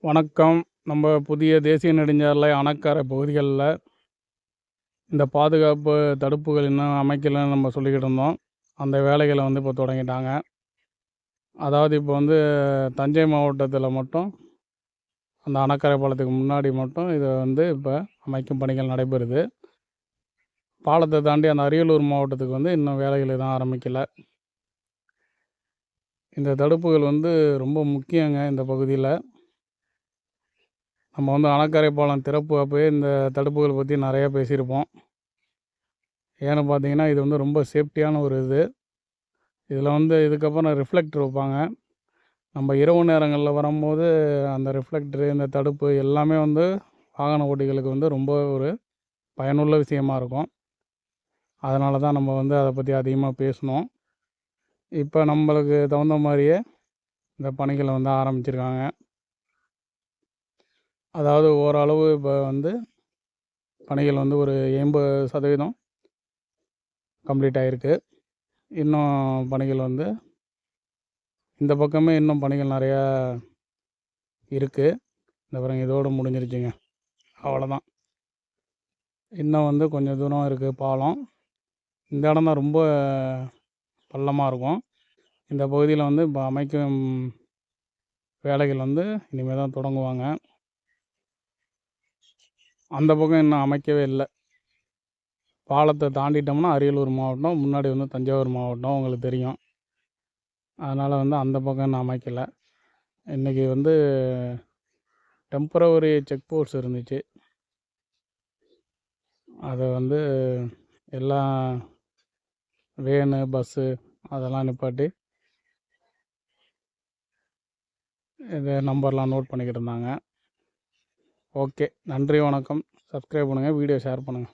வணக்கம். நம்ம புதிய தேசிய நெடுஞ்சாலை அணக்கரை பகுதிகளில் இந்த பாதுகாப்பு தடுப்புகள் இன்னும் அமைக்கலன்னு நம்ம சொல்லிக்கிட்டு இருந்தோம். அந்த வேலைகளை இப்போ தொடங்கிட்டாங்க. அதாவது இப்போ தஞ்சை மாவட்டத்தில் மட்டும் அந்த அணக்கரை பாலத்துக்கு முன்னாடி மட்டும் இதை இப்போ அமைக்கும் பணிகள் நடைபெறுது. பாலத்தை தாண்டி அந்த அரியலூர் மாவட்டத்துக்கு இன்னும் வேலைகள் எதுவும் ஆரம்பிக்கலை. இந்த தடுப்புகள் ரொம்ப முக்கியங்க இந்த பகுதியில். நம்ம அணக்கரை பாலம் திறப்பு அப்போயே இந்த தடுப்புகள் பற்றி நிறையா பேசியிருப்போம். ஏன்னு பார்த்தீங்கன்னா, இது ரொம்ப சேஃப்டியான ஒரு இது. இதில் இதுக்கப்புறம் ரிஃப்ளெக்டர் வைப்பாங்க. நம்ம இரவு நேரங்களில் வரும்போது அந்த ரிஃப்ளெக்டரு, இந்த தடுப்பு எல்லாமே வாகன ஓட்டிகளுக்கு ரொம்ப ஒரு பயனுள்ள விஷயமா இருக்கும். அதனால தான் நம்ம அதை பற்றி அதிகமாக பேசினோம். இப்போ நம்மளுக்கு தகுந்த மாதிரியே இந்த பணிகளை ஆரம்பிச்சிருக்காங்க. அதாவது ஓரளவு இப்போ பணிகள் ஒரு 80% கம்ப்ளீட் ஆகிருக்கு. இன்னும் பணிகள் இந்த பக்கமே இன்னும் பணிகள் நிறையா இருக்குது. இந்த பாருங்க, இதோடு முடிஞ்சிருச்சுங்க. அவ்வளோதான். இன்னும் கொஞ்சம் தூரம் இருக்குது பாலம். இந்த இடம் தான் ரொம்ப பள்ளமாக இருக்கும். இந்த பகுதியில் இப்போ அமைக்கும் வேலைகள் இனிமேல் தான் தொடங்குவாங்க. அந்த பக்கம் இன்னும் அமைக்கவே இல்லை. பாலத்தை தாண்டிட்டோம்னா அரியலூர் மாவட்டம், முன்னாடி தஞ்சாவூர் மாவட்டம் உங்களுக்கு தெரியும். அதனால் அந்த பக்கம் இன்னும் அமைக்கலை. இன்றைக்கி டெம்பரவரி செக் போஸ்ட் இருந்துச்சு. அதை எல்லாம் வேனு, பஸ்ஸு அதெல்லாம் நிப்பாட்டி இது நம்பர்லாம் நோட் பண்ணிக்கிட்டு இருந்தாங்க. ஓகே, நன்றி, வணக்கம். சப்ஸ்கிரைப் பண்ணுங்கள், வீடியோ ஷேர் பண்ணுங்கள்.